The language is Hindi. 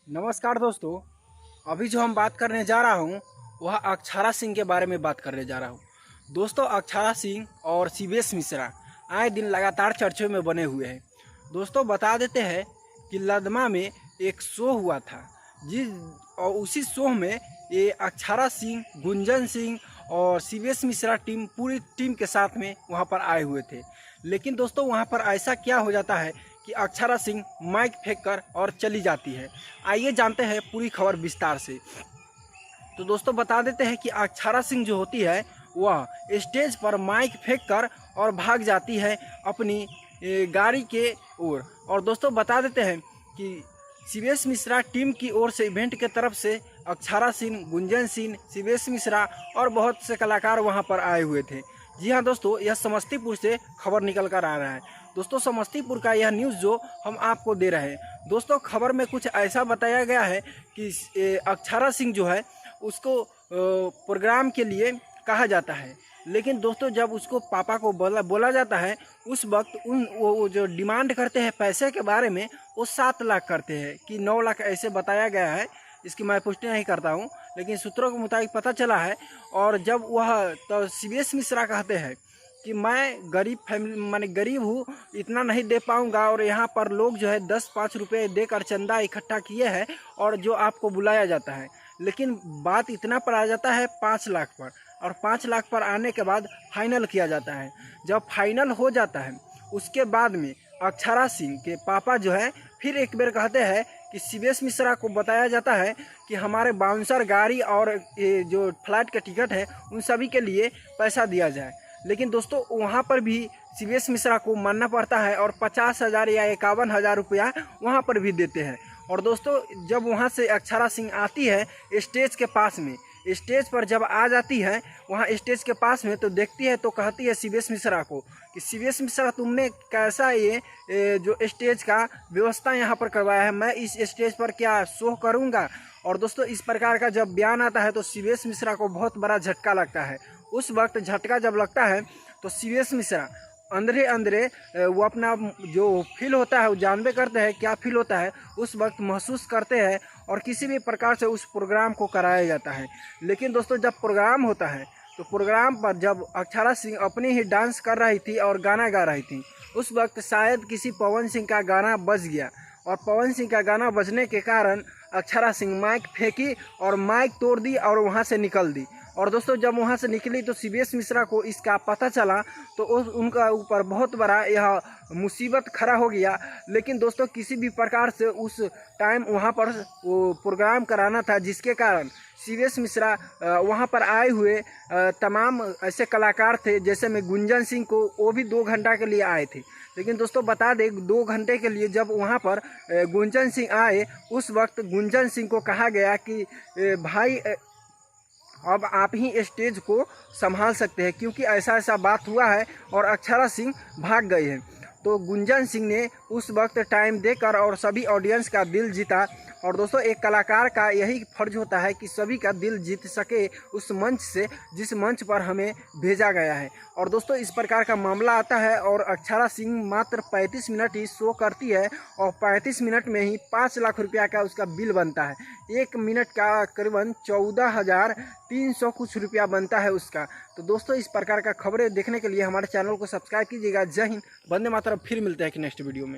नमस्कार दोस्तों। अभी जो हम बात करने जा रहा हूँ वह अक्षरा सिंह के बारे में बात करने जा रहा हूँ। दोस्तों, अक्षरा सिंह और सीबीएस मिश्रा आए दिन लगातार चर्चों में बने हुए हैं। दोस्तों, बता देते हैं कि लदमा में एक शो हुआ था और उसी शो में ये अक्षरा सिंह, गुंजन सिंह और सीबीएस मिश्रा पूरी टीम के साथ में वहाँ पर आए हुए थे। लेकिन दोस्तों, वहाँ पर ऐसा क्या हो जाता है कि अक्षरा सिंह माइक फेंक कर और चली जाती है। आइए जानते हैं पूरी खबर विस्तार से। तो दोस्तों, बता देते हैं कि अक्षरा सिंह जो होती है वह स्टेज पर माइक फेंक कर और भाग जाती है अपनी गाड़ी के ओर। और दोस्तों, बता देते हैं कि सीबीएस मिश्रा टीम की ओर से इवेंट के तरफ से अक्षरा सिंह, गुंजन सिंह, सीबीएस मिश्रा और बहुत से कलाकार वहां पर आए हुए थे। जी हाँ दोस्तों, यह समस्तीपुर से खबर निकल कर आ रहा है। दोस्तों, समस्तीपुर का यह न्यूज़ जो हम आपको दे रहे हैं। दोस्तों, खबर में कुछ ऐसा बताया गया है कि अक्षरा सिंह जो है उसको प्रोग्राम के लिए कहा जाता है। लेकिन दोस्तों, जब उसको पापा को बोला जाता है, उस वक्त वो जो डिमांड करते हैं पैसे के बारे में, वो 7 लाख करते हैं कि 9 लाख ऐसे बताया गया है। इसकी मैं पुष्टि नहीं करता हूँ, लेकिन सूत्रों के मुताबिक पता चला है। और जब वह तो सीबीएस मिश्रा कहते हैं कि मैं गरीब फैमिली माने गरीब हूँ, इतना नहीं दे पाऊँगा, और यहाँ पर लोग जो है 10-5 रुपये देकर चंदा इकट्ठा किए हैं और जो आपको बुलाया जाता है। लेकिन बात इतना पर आ जाता है 5 लाख पर, और 5 लाख पर आने के बाद फाइनल किया जाता है। जब फाइनल हो जाता है उसके बाद में अक्षरा सिंह के पापा जो है फिर एक बार कहते हैं कि सीबीएस मिश्रा को बताया जाता है कि हमारे बाउंसर, गाड़ी और ये जो फ्लाइट का टिकट है उन सभी के लिए पैसा दिया जाए। लेकिन दोस्तों, वहाँ पर भी सीबीएस मिश्रा को मानना पड़ता है और 50,000 या 51,000 रुपया वहाँ पर भी देते हैं। और दोस्तों, जब वहाँ से अक्षरा सिंह आती है स्टेज के पास में, स्टेज पर जब आ जाती है वहाँ स्टेज के पास में, तो देखती है तो कहती है सीबीएस मिश्रा को कि सीबीएस मिश्रा, तुमने कैसा ये जो स्टेज का व्यवस्था यहाँ पर करवाया है, मैं इस स्टेज पर क्या शो करूँगा। और दोस्तों, इस प्रकार का जब बयान आता है तो सीबीएस मिश्रा को बहुत बड़ा झटका लगता है। उस वक्त झटका जब लगता है तो सीबीएस मिश्रा अंदरे अंदरे वो अपना जो फील होता है वो जानबे करते हैं, क्या फील होता है उस वक्त महसूस करते हैं, और किसी भी प्रकार से उस प्रोग्राम को कराया जाता है। लेकिन दोस्तों, जब प्रोग्राम होता है तो प्रोग्राम पर जब अक्षरा सिंह अपनी ही डांस कर रही थी और गाना गा रही थी, उस वक्त शायद किसी पवन सिंह का गाना बज गया, और पवन सिंह का गाना बजने के कारण अक्षरा सिंह माइक फेंकी और माइक तोड़ दी और वहाँ से निकल दी। और दोस्तों, जब वहाँ से निकली तो सीबीएस मिश्रा को इसका पता चला तो उनका ऊपर बहुत बड़ा यह मुसीबत खड़ा हो गया। लेकिन दोस्तों, किसी भी प्रकार से उस टाइम वहाँ पर वो प्रोग्राम कराना था, जिसके कारण सीबीएस मिश्रा वहाँ पर आए हुए तमाम ऐसे कलाकार थे, जैसे में गुंजन सिंह को, वो भी 2 घंटा के लिए आए थे। लेकिन दोस्तों, बता दें 2 घंटे के लिए जब वहाँ पर गुंजन सिंह आए, उस वक्त गुंजन सिंह को कहा गया कि भाई अब आप ही स्टेज को संभाल सकते हैं, क्योंकि ऐसा ऐसा बात हुआ है और अक्षरा सिंह भाग गए हैं। तो गुंजन सिंह ने उस वक्त टाइम देकर और सभी ऑडियंस का दिल जीता। और दोस्तों, एक कलाकार का यही फर्ज होता है कि सभी का दिल जीत सके उस मंच से जिस मंच पर हमें भेजा गया है। और दोस्तों, इस प्रकार का मामला आता है और अक्षरा सिंह मात्र 35 मिनट ही शो करती है और 35 मिनट में ही 5 लाख रुपया का उसका बिल बनता है। 1 मिनट का करीबन 14,300 कुछ रुपया बनता है उसका। तो दोस्तों, इस प्रकार का खबरें देखने के लिए हमारे चैनल को सब्सक्राइब कीजिएगा। जय हिंद, वंदे मातरम। फिर मिलते हैं कि नेक्स्ट वीडियो में।